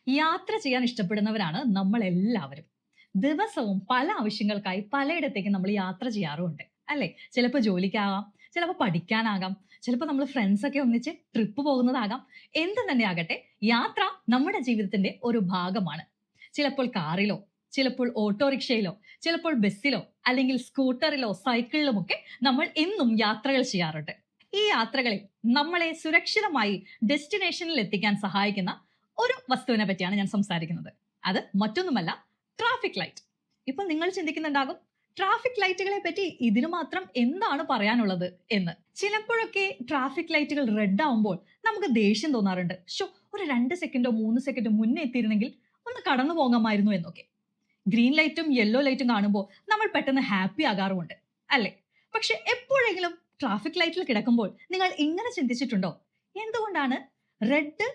യാത്ര ചെയ്യാൻ ഇഷ്ടപ്പെടുന്നവരാണ് നമ്മൾ എല്ലാവരും. ദിവസവും പല ആവശ്യങ്ങൾക്കായി പലയിടത്തേക്ക് നമ്മൾ യാത്ര ചെയ്യാറുമുണ്ട്. അല്ലേ? ചിലപ്പോൾ ജോലിക്കാകാം, ചിലപ്പോൾ പഠിക്കാനാകാം, ചിലപ്പോൾ നമ്മൾ ഫ്രണ്ട്സൊക്കെ ഒന്നിച്ച് ട്രിപ്പ് പോകുന്നതാകാം. എന്ത് തന്നെ ആകട്ടെ, യാത്ര നമ്മുടെ ജീവിതത്തിന്റെ ഒരു ഭാഗമാണ്. ചിലപ്പോൾ കാറിലോ, ചിലപ്പോൾ ഓട്ടോറിക്ഷയിലോ, ചിലപ്പോൾ ബസ്സിലോ, അല്ലെങ്കിൽ സ്കൂട്ടറിലോ സൈക്കിളിലുമൊക്കെ നമ്മൾ എന്നും യാത്രകൾ ചെയ്യാറുണ്ട്. ഈ യാത്രകളിൽ നമ്മളെ സുരക്ഷിതമായി ഡെസ്റ്റിനേഷനിൽ എത്തിക്കാൻ സഹായിക്കുന്ന ഒരു വസ്തുവിനെ പറ്റിയാണ് ഞാൻ സംസാരിക്കുന്നത്. അത് മറ്റൊന്നുമല്ല, ട്രാഫിക് ലൈറ്റ്. ഇപ്പൊ നിങ്ങൾ ചിന്തിക്കുന്നുണ്ടാകും, ട്രാഫിക് ലൈറ്റുകളെ പറ്റി ഇതിനു മാത്രം എന്താണ് പറയാനുള്ളത് എന്ന്. ചിലപ്പോഴൊക്കെ ട്രാഫിക് ലൈറ്റുകൾ റെഡ് ആവുമ്പോൾ നമുക്ക് ദേഷ്യം തോന്നാറുണ്ട്. ഒരു 2 സെക്കൻഡോ 3 സെക്കൻഡോ മുന്നേ എത്തിയിരുന്നെങ്കിൽ ഒന്ന് കടന്നു പോകാമായിരുന്നു എന്നൊക്കെ. ഗ്രീൻ ലൈറ്റും യെല്ലോ ലൈറ്റും കാണുമ്പോൾ നമ്മൾ പെട്ടെന്ന് ഹാപ്പി ആകാറുമുണ്ട്, അല്ലേ? പക്ഷെ എപ്പോഴെങ്കിലും ട്രാഫിക് ലൈറ്റിൽ കിടക്കുമ്പോൾ നിങ്ങൾ ഇങ്ങനെ ചിന്തിച്ചിട്ടുണ്ടോ, എന്തുകൊണ്ടാണ് റെഡ്,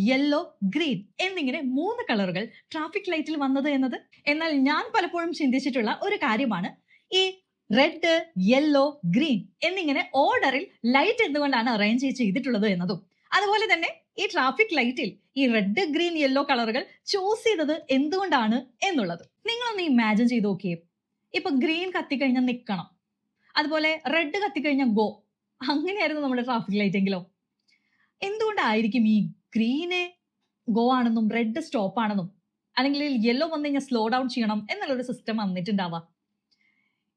യെല്ലോ, ഗ്രീൻ എന്നിങ്ങനെ 3 കളറുകൾ ട്രാഫിക് ലൈറ്റിൽ വന്നത് എന്നത്? എന്നാൽ ഞാൻ പലപ്പോഴും ചിന്തിച്ചിട്ടുള്ള ഒരു കാര്യമാണ് ഈ റെഡ്, യെല്ലോ, ഗ്രീൻ എന്നിങ്ങനെ ഓർഡറിൽ ലൈറ്റ് എന്തുകൊണ്ടാണ് അറേഞ്ച് ചെയ്തിട്ടുള്ളത് എന്നതും. അതുപോലെ തന്നെ ഈ ട്രാഫിക് ലൈറ്റിൽ ഈ റെഡ്, ഗ്രീൻ, യെല്ലോ കളറുകൾ ചൂസ് ചെയ്തത് എന്തുകൊണ്ടാണ് എന്നുള്ളത്. നിങ്ങളൊന്ന് ഇമാജിൻ ചെയ്ത് നോക്കിയേ. ഇപ്പൊ ഗ്രീൻ കത്തിക്കഴിഞ്ഞാൽ നിൽക്കണം, അതുപോലെ റെഡ് കത്തിക്കഴിഞ്ഞാൽ ഗോ, അങ്ങനെയായിരുന്നു നമ്മുടെ ട്രാഫിക് ലൈറ്റ് എങ്കിലോ? എന്തുകൊണ്ടായിരിക്കും ഈ ഗ്രീന് ഗോ ആണെന്നും റെഡ് സ്റ്റോപ്പ് ആണെന്നും അല്ലെങ്കിൽ യെല്ലോ വന്നു കഴിഞ്ഞാൽ സ്ലോ ഡൗൺ ചെയ്യണം എന്നുള്ളൊരു സിസ്റ്റം വന്നിട്ടുണ്ടാവാം?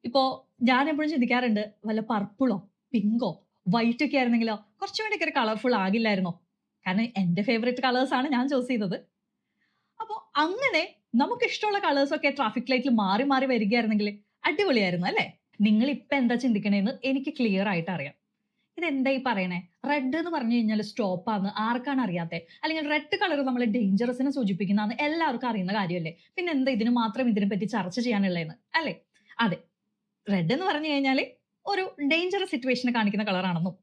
ഇപ്പോ ഞാൻ എപ്പോഴും ചിന്തിക്കാറുണ്ട്, വല്ല പർപ്പിളോ പിങ്കോ വൈറ്റ് ഒക്കെ ആയിരുന്നെങ്കിലോ കുറച്ചും കൂടി ഒരു കളർഫുൾ ആകില്ലായിരുന്നോ? കാരണം എന്റെ ഫേവറേറ്റ് കളേഴ്സ് ആണ് ഞാൻ ചൂസ് ചെയ്തത്. അപ്പോൾ അങ്ങനെ നമുക്ക് ഇഷ്ടമുള്ള കളേഴ്സ് ഒക്കെ ട്രാഫിക് ലൈറ്റിൽ മാറി മാറി വരികയായിരുന്നെങ്കിൽ അടിപൊളിയായിരുന്നു, അല്ലേ? നിങ്ങൾ ഇപ്പൊ എന്താ ചിന്തിക്കണേന്ന് എനിക്ക് ക്ലിയർ ആയിട്ട് അറിയാം. ഇതെന്താ ഈ പറയണേ? റെഡ് എന്ന് പറഞ്ഞു കഴിഞ്ഞാൽ സ്റ്റോപ്പാന്ന് ആർക്കാണ് അറിയാത്തെ? അല്ലെങ്കിൽ റെഡ് കളർ നമ്മൾ ഡേഞ്ചറസിനെ സൂചിപ്പിക്കുന്നതെന്ന് എല്ലാവർക്കും അറിയുന്ന കാര്യമല്ലേ? പിന്നെ എന്താ ഇതിന് മാത്രം ഇതിനെ പറ്റി ചർച്ച ചെയ്യാനുള്ളതെന്ന്, അല്ലേ? അതെ, റെഡ് എന്ന് പറഞ്ഞു കഴിഞ്ഞാൽ ഒരു ഡേഞ്ചറസ് സിറ്റുവേഷനെ കാണിക്കുന്ന കളറാണെന്നും,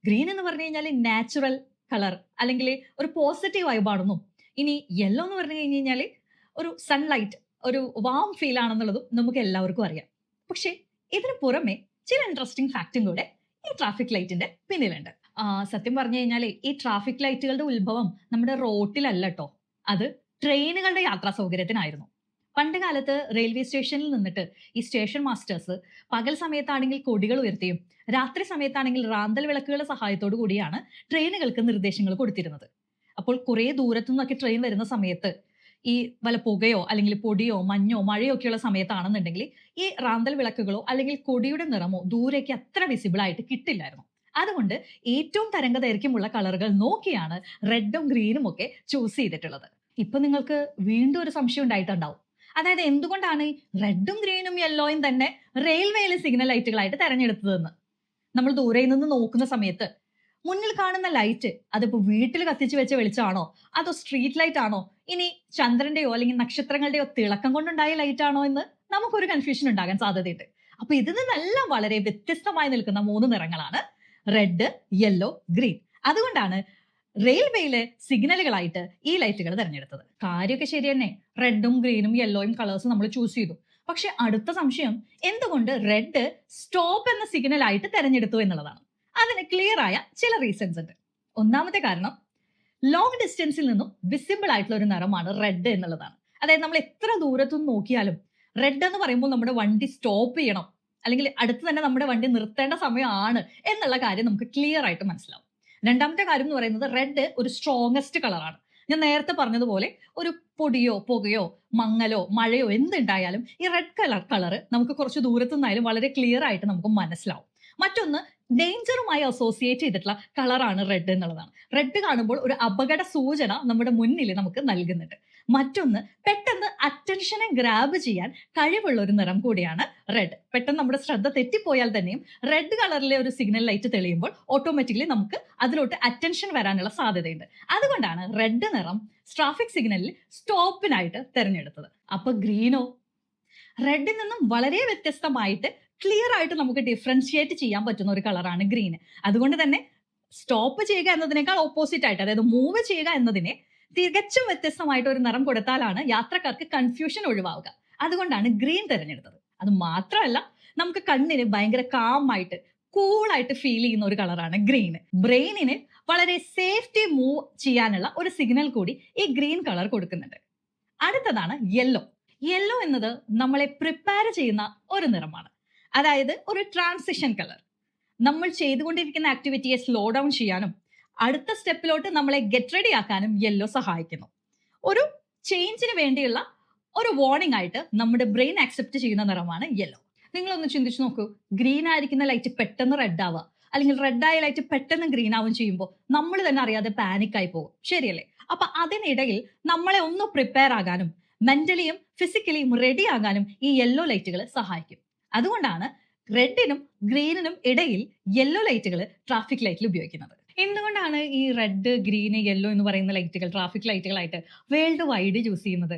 ഗ്രീൻ എന്ന് പറഞ്ഞു കഴിഞ്ഞാൽ നാച്ചുറൽ കളർ അല്ലെങ്കിൽ ഒരു പോസിറ്റീവ് വൈബാണെന്നും, ഇനി യെല്ലോ എന്ന് പറഞ്ഞു കഴിഞ്ഞാൽ ഒരു സൺലൈറ്റ്, ഒരു വാം ഫീൽ ആണെന്നുള്ളതും നമുക്ക് എല്ലാവർക്കും അറിയാം. പക്ഷേ ഇതിന് പുറമെ ചില ഇൻട്രസ്റ്റിംഗ് ഫാക്റ്റും കൂടെ ഈ ട്രാഫിക് ലൈറ്റിന്റെ പിന്നിലുണ്ട്. സത്യം പറഞ്ഞു കഴിഞ്ഞാൽ ഈ ട്രാഫിക് ലൈറ്റുകളുടെ ഉത്ഭവം നമ്മുടെ റോട്ടിലല്ല കേട്ടോ, അത് ട്രെയിനുകളുടെ യാത്രാ സൗകര്യത്തിനായിരുന്നു. പണ്ട് കാലത്ത് റെയിൽവേ സ്റ്റേഷനിൽ നിന്നിട്ട് ഈ സ്റ്റേഷൻ മാസ്റ്റേഴ്സ് പകൽ സമയത്താണെങ്കിൽ കൊടികൾ ഉയർത്തിയും രാത്രി സമയത്താണെങ്കിൽ റാന്തൽ വിളക്കുകളുടെ സഹായത്തോടു കൂടിയാണ് ട്രെയിനുകൾക്ക് നിർദ്ദേശങ്ങൾ കൊടുത്തിരുന്നത്. അപ്പോൾ കുറെ ദൂരത്തു നിന്നൊക്കെ ട്രെയിൻ വരുന്ന സമയത്ത് ഈ വല്ല പുകയോ അല്ലെങ്കിൽ പൊടിയോ മഞ്ഞോ മഴയോ ഒക്കെയുള്ള സമയത്താണെന്നുണ്ടെങ്കിൽ ഈ റാന്തൽ വിളക്കുകളോ അല്ലെങ്കിൽ കൊടിയുടെ നിറമോ ദൂരേക്ക് അത്ര വിസിബിൾ ആയിട്ട് കിട്ടില്ലായിരുന്നു. അതുകൊണ്ട് ഏറ്റവും തരംഗ ദൈർഘ്യമുള്ള കളറുകൾ നോക്കിയാണ് റെഡും ഗ്രീനും ഒക്കെ ചൂസ് ചെയ്തിട്ടുള്ളത്. ഇപ്പൊ നിങ്ങൾക്ക് വീണ്ടും ഒരു സംശയം ഉണ്ടായിട്ടുണ്ടാവും, അതായത് എന്തുകൊണ്ടാണ് ഈ റെഡും ഗ്രീനും യെല്ലോയും തന്നെ റെയിൽവേയിലെ സിഗ്നൽ ലൈറ്റുകളായിട്ട് തെരഞ്ഞെടുത്തതെന്ന്. നമ്മൾ ദൂരെ നിന്ന് നോക്കുന്ന സമയത്ത് മുന്നിൽ കാണുന്ന ലൈറ്റ് അതിപ്പോ വീട്ടിൽ കത്തിച്ചു വെച്ച വെളിച്ചമാണോ, അതോ സ്ട്രീറ്റ് ലൈറ്റ് ആണോ, ഇനി ചന്ദ്രന്റെയോ അല്ലെങ്കിൽ നക്ഷത്രങ്ങളുടെയോ തിളക്കം കൊണ്ടുണ്ടായ ലൈറ്റ് ആണോ എന്ന് നമുക്കൊരു കൺഫ്യൂഷൻ ഉണ്ടാകാൻ സാധ്യതയുണ്ട്. അപ്പൊ ഇതിൽ നിന്നെല്ലാം വളരെ വ്യത്യസ്തമായി നിൽക്കുന്ന 3 നിറങ്ങളാണ് റെഡ്, യെല്ലോ, ഗ്രീൻ. അതുകൊണ്ടാണ് റെയിൽവേയിലെ സിഗ്നലുകളായിട്ട് ഈ ലൈറ്റുകൾ തിരഞ്ഞെടുത്തത്. കാര്യമൊക്കെ ശരി തന്നെ, റെഡും ഗ്രീനും യെല്ലോയും കളേഴ്സ് നമ്മൾ ചൂസ് ചെയ്തു. പക്ഷെ അടുത്ത സംശയം, എന്തുകൊണ്ട് റെഡ് സ്റ്റോപ്പ് എന്ന സിഗ്നൽ ആയിട്ട് തിരഞ്ഞെടുത്തു എന്നുള്ളതാണ്. അതിന് ക്ലിയർ ആയ ചില റീസൺസ് ഉണ്ട്. ഒന്നാമത്തെ കാരണം, ലോങ് ഡിസ്റ്റൻസിൽ നിന്നും വിസിബിൾ ആയിട്ടുള്ള ഒരു നിറമാണ് റെഡ് എന്നുള്ളതാണ്. അതായത് നമ്മൾ എത്ര ദൂരത്തുനിന്ന് നോക്കിയാലും റെഡ് എന്ന് പറയുമ്പോൾ നമ്മുടെ വണ്ടി സ്റ്റോപ്പ് ചെയ്യണം, അല്ലെങ്കിൽ അടുത്ത് തന്നെ നമ്മുടെ വണ്ടി നിർത്തേണ്ട സമയമാണ് എന്നുള്ള കാര്യം നമുക്ക് ക്ലിയർ ആയിട്ട് മനസ്സിലാവും. രണ്ടാമത്തെ കാര്യം എന്ന് പറയുന്നത്, റെഡ് ഒരു സ്ട്രോങ്ങസ്റ്റ് കളറാണ്. ഞാൻ നേരത്തെ പറഞ്ഞതുപോലെ ഒരു പൊടിയോ പുകയോ മങ്ങലോ മഴയോ എന്തുണ്ടായാലും ഈ റെഡ് കളർ നമുക്ക് കുറച്ച് ദൂരത്തു നിന്നായാലും വളരെ ക്ലിയർ ആയിട്ട് നമുക്ക് മനസ്സിലാവും. മറ്റൊന്ന്, ഡേഞ്ചറുമായി അസോസിയേറ്റ് ചെയ്തിട്ടുള്ള കളറാണ് റെഡ് എന്നുള്ളതാണ്. റെഡ് കാണുമ്പോൾ ഒരു അപകട സൂചന നമ്മുടെ മുന്നിൽ നമുക്ക് നൽകുന്നുണ്ട്. മറ്റൊന്ന്, പെട്ടെന്ന് അറ്റൻഷനെ ഗ്രാബ് ചെയ്യാൻ കഴിവുള്ള ഒരു നിറം കൂടിയാണ് റെഡ്. പെട്ടെന്ന് നമ്മുടെ ശ്രദ്ധ തെറ്റിപ്പോയാൽ തന്നെയും റെഡ് കളറിലെ ഒരു സിഗ്നൽ ലൈറ്റ് തെളിയുമ്പോൾ ഓട്ടോമാറ്റിക്കലി നമുക്ക് അതിലോട്ട് അറ്റൻഷൻ വരാനുള്ള സാധ്യതയുണ്ട്. അതുകൊണ്ടാണ് റെഡ് നിറം ട്രാഫിക് സിഗ്നലിൽ സ്റ്റോപ്പിനായിട്ട് തിരഞ്ഞെടുത്തത്. അപ്പൊ ഗ്രീനോ? റെഡിൽ നിന്നും വളരെ വ്യത്യസ്തമായിട്ട് ക്ലിയർ ആയിട്ട് നമുക്ക് ഡിഫറൻഷിയേറ്റ് ചെയ്യാൻ പറ്റുന്ന ഒരു കളറാണ് ഗ്രീൻ. അതുകൊണ്ട് തന്നെ സ്റ്റോപ്പ് ചെയ്യുക എന്നതിനേക്കാൾ ഓപ്പോസിറ്റ് ആയിട്ട്, അതായത് മൂവ് ചെയ്യുക എന്നതിനെ തികച്ചും വ്യത്യസ്തമായിട്ട് ഒരു നിറം കൊടുത്താലാണ് യാത്രക്കാർക്ക് കൺഫ്യൂഷൻ ഒഴിവാവുക. അതുകൊണ്ടാണ് ഗ്രീൻ തിരഞ്ഞെടുത്തത്. അത് മാത്രമല്ല, നമുക്ക് കണ്ണിന് ഭയങ്കര കാം ആയിട്ട് കൂളായിട്ട് ഫീൽ ചെയ്യുന്ന ഒരു കളറാണ് ഗ്രീൻ. ബ്രെയിനിന് വളരെ സേഫ്റ്റി മൂവ് ചെയ്യാനുള്ള ഒരു സിഗ്നൽ കൂടി ഈ ഗ്രീൻ കളർ കൊടുക്കുന്നുണ്ട്. അടുത്തതാണ് യെല്ലോ. യെല്ലോ എന്നത് നമ്മളെ പ്രിപ്പയർ ചെയ്യുന്ന ഒരു നിറമാണ്. അതായത് ഒരു ട്രാൻസിഷൻ കളർ. നമ്മൾ ചെയ്തുകൊണ്ടിരിക്കുന്ന ആക്ടിവിറ്റിയെ സ്ലോ ഡൗൺ ചെയ്യാനും അടുത്ത സ്റ്റെപ്പിലോട്ട് നമ്മളെ ഗെറ്റ് റെഡി ആക്കാനും യെല്ലോ സഹായിക്കുന്നു. ഒരു ചേഞ്ചിന് വേണ്ടിയുള്ള ഒരു വാർണിംഗ് ആയിട്ട് നമ്മുടെ ബ്രെയിൻ ആക്സെപ്റ്റ് ചെയ്യുന്ന നിറമാണ് യെല്ലോ. നിങ്ങളൊന്ന് ചിന്തിച്ചു നോക്കൂ, ഗ്രീൻ ആയിരിക്കുന്ന ലൈറ്റ് പെട്ടെന്ന് റെഡ് ആവുക, അല്ലെങ്കിൽ റെഡ് ആയ ലൈറ്റ് പെട്ടെന്ന് ഗ്രീൻ ആവും ചെയ്യുമ്പോൾ നമ്മൾ തന്നെ അറിയാതെ പാനിക് ആയി പോകും, ശരിയല്ലേ? അപ്പൊ അതിനിടയിൽ നമ്മളെ ഒന്ന് പ്രിപ്പയർ ആകാനും മെന്റലിയും ഫിസിക്കലിയും റെഡി ആകാനും ഈ യെല്ലോ ലൈറ്റുകൾ സഹായിക്കും. അതുകൊണ്ടാണ് റെഡിനും ഗ്രീനിനും ഇടയിൽ യെല്ലോ ലൈറ്റുകൾ ട്രാഫിക് ലൈറ്റിൽ ഉപയോഗിക്കുന്നത്. എന്തുകൊണ്ടാണ് ഈ റെഡ്, ഗ്രീന്, യെല്ലോ എന്ന് പറയുന്ന ലൈറ്റുകൾ ട്രാഫിക് ലൈറ്റുകളായിട്ട് വേൾഡ് വൈഡ് ചൂസ് ചെയ്യുന്നത്?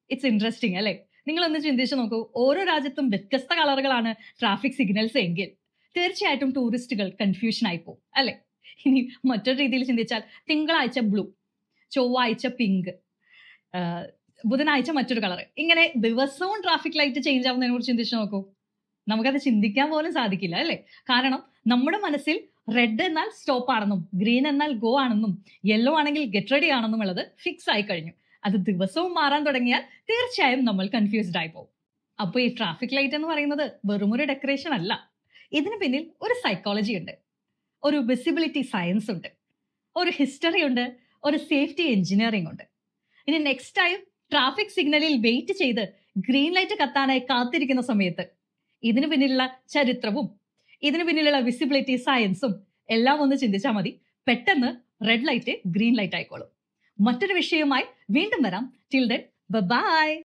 ഇറ്റ്സ് ഇൻട്രസ്റ്റിംഗ് അല്ലേ? നിങ്ങളൊന്ന് ചിന്തിച്ചു നോക്കൂ, ഓരോ രാജ്യത്തും വ്യത്യസ്ത കളറുകളാണ് ട്രാഫിക് സിഗ്നൽസ് എങ്കിൽ തീർച്ചയായിട്ടും ടൂറിസ്റ്റുകൾ കൺഫ്യൂഷൻ ആയി പോകും അല്ലെ? ഇനി മറ്റൊരു രീതിയിൽ ചിന്തിച്ചാൽ തിങ്കളാഴ്ച ബ്ലൂ, ചൊവ്വാഴ്ച പിങ്ക്, ബുധനാഴ്ച മറ്റൊരു കളർ, ഇങ്ങനെ ദിവസവും ട്രാഫിക് ലൈറ്റ് ചേഞ്ച് ആവുന്നതിനെ കുറിച്ച് ചിന്തിച്ചു നോക്കൂ. നമുക്കത് ചിന്തിക്കാൻ പോലും സാധിക്കില്ല അല്ലേ? കാരണം നമ്മുടെ മനസ്സിൽ റെഡ് എന്നാൽ സ്റ്റോപ്പ് ആണെന്നും ഗ്രീൻ എന്നാൽ ഗോ ആണെന്നും യെല്ലോ ആണെങ്കിൽ ഗെറ്റ് റെഡി ആണെന്നും ഉള്ളത് ഫിക്സ് ആയി കഴിഞ്ഞു. അത് ദിവസവും മാറാൻ തുടങ്ങിയാൽ തീർച്ചയായും നമ്മൾ കൺഫ്യൂസ്ഡ് ആയി പോകും. അപ്പോൾ ഈ ട്രാഫിക് ലൈറ്റ് എന്ന് പറയുന്നത് വെറുമൊരു ഡെക്കറേഷൻ അല്ല. ഇതിന് പിന്നിൽ ഒരു സൈക്കോളജി ഉണ്ട്, ഒരു വിസിബിലിറ്റി സയൻസ് ഉണ്ട്, ഒരു ഹിസ്റ്ററി ഉണ്ട്, ഒരു സേഫ്റ്റി എഞ്ചിനീയറിംഗ് ഉണ്ട്. ഇനി നെക്സ്റ്റ് ടൈം ട്രാഫിക് സിഗ്നലിൽ വെയിറ്റ് ചെയ്ത് ഗ്രീൻ ലൈറ്റ് കത്താനായി കാത്തിരിക്കുന്ന സമയത്ത് ഇതിന് പിന്നിലുള്ള ചരിത്രവും ഇതിന് പിന്നിലുള്ള വിസിബിലിറ്റി സയൻസും എല്ലാം ഒന്ന് ചിന്തിച്ചാൽ മതി. പെട്ടെന്ന് റെഡ് ലൈറ്റ് ഗ്രീൻ ലൈറ്റ് ആയിക്കോളും. മറ്റൊരു വിഷയവുമായി വീണ്ടും വരാം. Till then bye.